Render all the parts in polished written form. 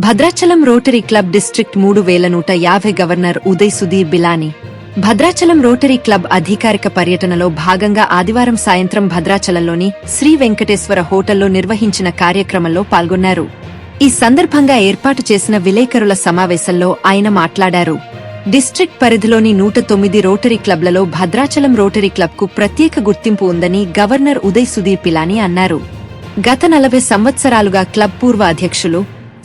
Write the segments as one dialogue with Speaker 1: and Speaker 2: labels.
Speaker 1: Bhadrachalam rotary club district 3150 governor Uday Sudheer Pilani Bhadrachalam rotary club అధికారిక పర్యటనలో భాగంగా ఆదివారం సాయంత్రం భద్రాచలంలోని శ్రీ వెంకటేశ్వర హోటల్లో నిర్వహించిన కార్యక్రమంలో పాల్గొన్నారు. ఈ సందర్భంగా ఏర్పాటు చేసిన విలేకరుల సమావేశంలో ఆయన మాట్లాడారు. డిస్ట్రిక్ట్ పరిధిలోని 109 రోటరీ క్లబ్లలో భద్రాచలం రోటరీ క్లబ్కు ప్రత్యేక గుర్తింపు ఉందని గవర్నర్ ఉదయ్ సుధీర్ బిలాని అన్నారు. గత 40 సంవత్సరాలుగా క్లబ్ పూర్వ అధ్యక్షులు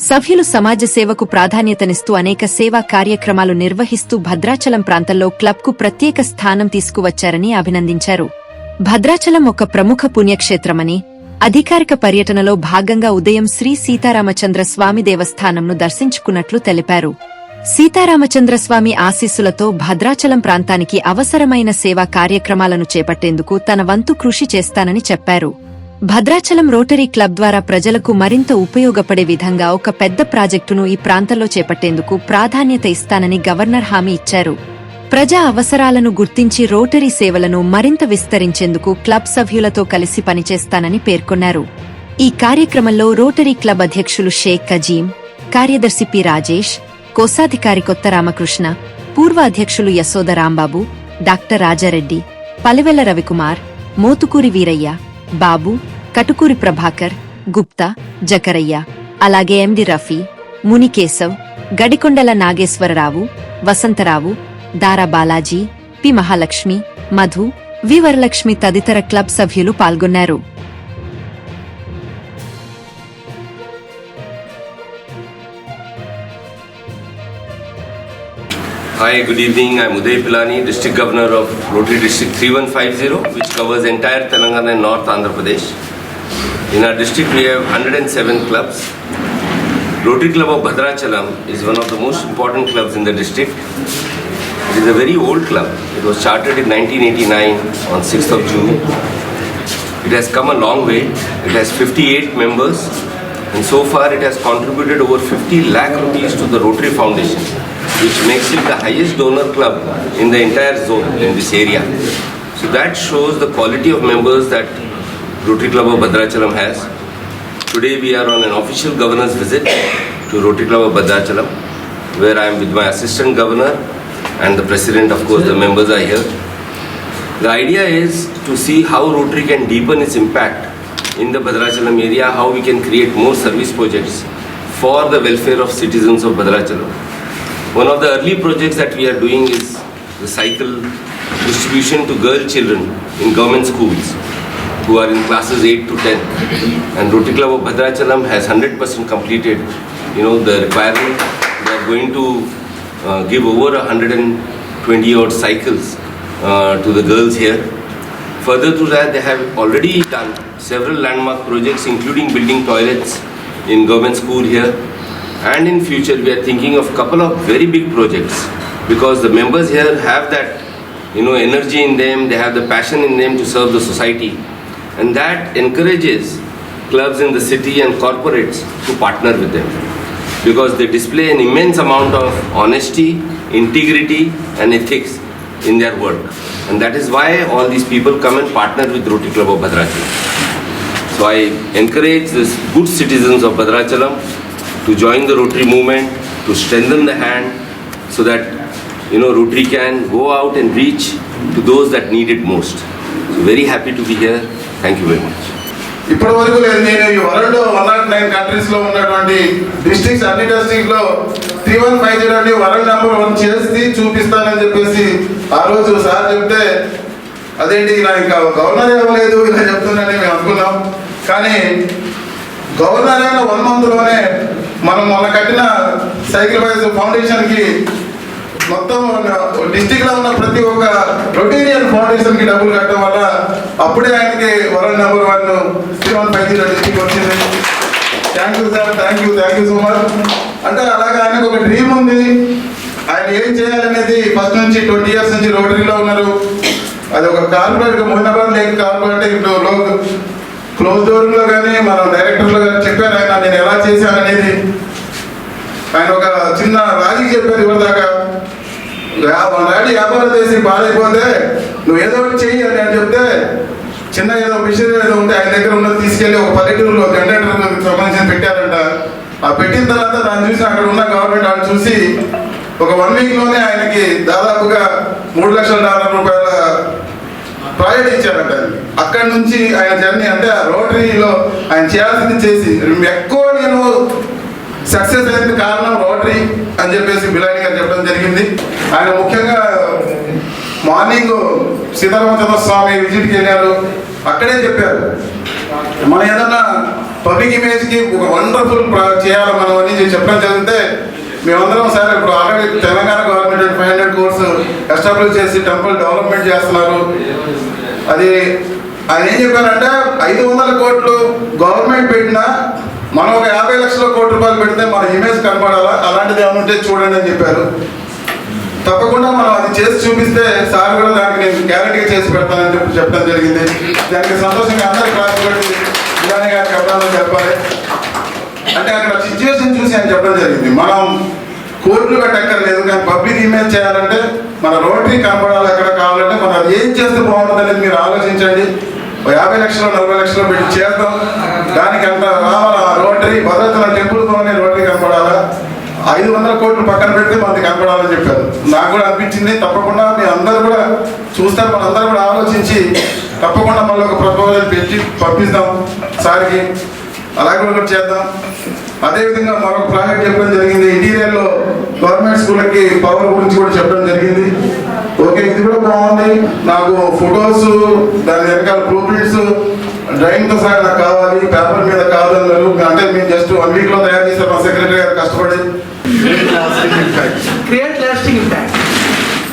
Speaker 1: సభ్యులు సమాజ సేవకు ప్రాధాన్యతనిస్తూ అనేక సేవా కార్యక్రమాలు నిర్వహిస్తూ భద్రాచలం ప్రాంతంలో క్లబ్కు ప్రత్యేక స్థానం తీసుకువచ్చారని అభినందించారు. భద్రాచలం ఒక ప్రముఖ పుణ్యక్షేత్రమని, అధికారిక పర్యటనలో భాగంగా ఉదయం శ్రీ సీతారామచంద్ర స్వామి దేవస్థానంను దర్శించుకున్నట్లు తెలిపారు. సీతారామచంద్రస్వామి ఆశీస్సులతో భద్రాచలం ప్రాంతానికి అవసరమైన సేవా కార్యక్రమాలను చేపట్టేందుకు తన వంతు కృషి చేస్తానని చెప్పారు. భద్రాచలం రోటరీ క్లబ్ ద్వారా ప్రజలకు మరింత ఉపయోగపడే విధంగా ఒక పెద్ద ప్రాజెక్టును ఈ ప్రాంతంలో చేపట్టేందుకు ప్రాధాన్యత ఇస్తానని గవర్నర్ హామీ ఇచ్చారు. ప్రజా అవసరాలను గుర్తించి రోటరీ సేవలను మరింత విస్తరించేందుకు క్లబ్ సభ్యులతో కలిసి పనిచేస్తానని పేర్కొన్నారు. ఈ కార్యక్రమంలో రోటరీ క్లబ్ అధ్యక్షులు షేక్ కజీం, కార్యదర్శి పి రాజేష్, కోశాధికారి కొత్త రామకృష్ణ, పూర్వ అధ్యక్షులు యశోద రాంబాబు, డాక్టర్ రాజారెడ్డి, పలివెల్ల రవికుమార్, మోతుకూరి వీరయ్య, బాబు, కటుకూరి ప్రభాకర్, గుప్తా, జకరయ్య, అలాగే ఎండి రఫీ, మునికేశవ్, గడికొండల నాగేశ్వరరావు, వసంతరావు, దారా బాలాజీ, పి మహాలక్ష్మి, మధు, వి వరలక్ష్మి తదితర క్లబ్ సభ్యులు పాల్గొన్నారు.
Speaker 2: Hi, good evening. I am Uday Pilani, District Governor of Rotary District 3150, which covers entire Telangana and North Andhra Pradesh. In our district, we have 107 clubs. Rotary Club of Bhadrachalam is one of the most important clubs in the district. It is a very old club. It was chartered in 1989 on 6th of June. It has come a long way. It has 58 members, and so far it has contributed over 50 lakh rupees to the Rotary Foundation, which makes it the highest donor club in the entire zone in this area. So that shows the quality of members that Rotary Club of Bhadrachalam has. Today we are on an official governor's visit to Rotary Club of Bhadrachalam, where I am with my assistant governor and the president. Of course, the members are here. The idea is to see how Rotary can deepen its impact in the Bhadrachalam area, how we can create more service projects for the welfare of citizens of Bhadrachalam. One of the early projects that we are doing is the cycle distribution to girl children in government schools who are in classes 8 to 10. And Rotary Club of Bhadrachalam has 100% completed, the requirement. They are going to give over 120 odd cycles to the girls here. Further to that, they have already done several landmark projects, including building toilets in government school here. And in future we are thinking of couple of very big projects, because the members here have that energy in them, they have the passion in them to serve the society, and that encourages clubs in the city and corporates to partner with them, because they display an immense amount of honesty, integrity and ethics in their work, and that is why all these people come and partner with Rotary Club of Bhadrachalam. So I encourage the good citizens of Bhadrachalam to join the Rotary movement, to strengthen the hand, so that Rotary can go out and reach to those that need it most. So very happy to be here. Thank you very much.
Speaker 3: ఇప్పటి వరకు నేను ఈ world 109 countries లో ఉన్నటువంటి districts అన్ని district లో 3150 అని world number 1 చేసి చూపిస్తానని చెప్పేసి ఆ రోజు సార్ చెప్తే, అదేంటి ఇలా ఇంకా గవర్నర్ ఇవ్వలేదు ఇలా చెప్తున్నానని మేము అనుకున్నాం. కానీ గవర్నర్ అయిన 1 month లోనే మనం మొన్న కట్టిన సైకిల్ వైజ్ ఫౌండేషన్ కి మొత్తం డిస్టిక్ లో ఉన్న ప్రతి ఒక్క రొటీరియన్ ఫౌండేషన్ కి డబ్బులు కట్టడం వల్ల అప్పుడే ఆయనకి వరల్డ్ నెంబర్ 1 3150 డిస్టిక్ వచ్చింది. Thank you sir, thank you so much. అంటే అలాగే ఆయనకు ఒక డ్రీమ్ ఉంది. ఆయన ఏం చేయాలనేది ఫస్ట్ నుంచి 20 years నుంచి రోటరీలో ఉన్నారు. అది ఒక కార్పొరేట్ మోయినాబాద్ లేక కార్పొరేట్ ఇప్పుడు క్లోజ్ డోర్ లో కానీ మన డైరెక్టర్లు కానీ చెప్పారు ఆయన నేను ఎలా చేశాననేది. ఆయన ఒక చిన్న రాజీ చెప్పారు ఇవ్వదాకా, డాడీ వ్యాపారం చేసి బాధైపోతే నువ్వు ఏదో ఒకటి చెయ్యి అని చెప్తే చిన్న ఏదో మిషన్ ఏదో ఉంటే ఆయన దగ్గర ఉన్నది తీసుకెళ్లి ఒక పల్లెటూరులో జనరేటర్ సంబంధించి పెట్టారంట. ఆ పెట్టిన తర్వాత దాన్ని చూసి అక్కడ ఉన్న గవర్నమెంట్ వాళ్ళు చూసి ఒక 1 వీక్లోనే ఆయనకి దాదాపుగా $3,00,000 ప్రాజెక్ట్ ఇచ్చారంట. అక్కడి నుంచి ఆయన జర్నీ అంటే ఆ రోటరీలో ఆయన చేయాల్సింది చేసి ఎక్కువ నేను సక్సెస్ అయింది కారణం రోటరీ అని చెప్పేసి బిలాని గారు చెప్పడం జరిగింది. ఆయన ముఖ్యంగా మార్నింగ్ సీతారామచంద్ర స్వామి విజిట్కి వెళ్ళారు. అక్కడే చెప్పారు మనం ఏదన్నా పబ్లిక్ ఇమేజ్కి ఒక వండర్ఫుల్ చేయాలి మనం అని చెప్పడం జరిగితే మేమందరం సార్ ఇప్పుడు already Telangana government 500 crores establish చేసి టెంపుల్ డెవలప్మెంట్ చేస్తున్నారు. అది ఆయన ఏం చెప్పారంటే 500 కోట్లు గవర్నమెంట్ పెట్టినా మనం ఒక 50 లక్షల కోట్ల రూపాయలు పెడితే మన ఇమేజ్ కనపడాలా, అలాంటిది ఏమైనా ఉంటే చూడండి అని చెప్పారు. తప్పకుండా మనం అది చేసి చూపిస్తే సార్ కూడా దానికి నేను గ్యారెంటీగా చేసి పెడతానని చెప్పడం జరిగింది. దానికి సంతోషంగా అందరూ క్లాస్ పెట్టి బిలాని గారికి అభినందనలు చెప్పాలి. అంటే అక్కడ సిచ్యువేషన్ చూసి ఆయన చెప్పడం జరిగింది. మనం కోర్టులు పెట్టక్కర్లేదు, కానీ పబ్లిక్ ఇమేజ్ చేయాలంటే మన రోటరీ కనపడాలి. ఎక్కడ కావాలంటే మనం అది ఏం చేస్తే బాగుంటుంది అనేది మీరు ఆలోచించండి. 50 లక్షలు 40 లక్షలు పెట్టి చేద్దాం. దానికి అంత రావాల రోటరీ భద్రాచలం టెంపుల్తోనే రోటరీ కనపడాలా, 500 కోట్లు పక్కన పెడితే మనకి కనపడాలని చెప్పారు. నాకు కూడా అనిపించింది. తప్పకుండా మీ అందరూ కూడా చూస్తారు, మనందరూ కూడా ఆలోచించి తప్పకుండా మళ్ళీ ఒక ప్రపోజల్ పెట్టి పంపిస్తాం సార్కి. అలాగే కూడా చేద్దాం. అదేవిధంగా మరొక ప్రాజెక్ట్ చెప్పడం జరిగింది. ఇంటీరియర్లో గవర్నమెంట్ స్కూళ్ళకి పవర్ గురించి కూడా చెప్పడం జరిగింది. ఓకే, ఇది కూడా బాగుంది. నాకు ఫొటోస్, దాని వెనకాల బ్లూ ప్రింట్స్, డ్రాయింగ్తో సహా నాకు కావాలి, పేపర్ మీద కాదన్నారు. అంటే మేము జస్ట్ 1 వీక్లో తయారు చేసాం మా సెక్రటరీ గారు కష్టపడి.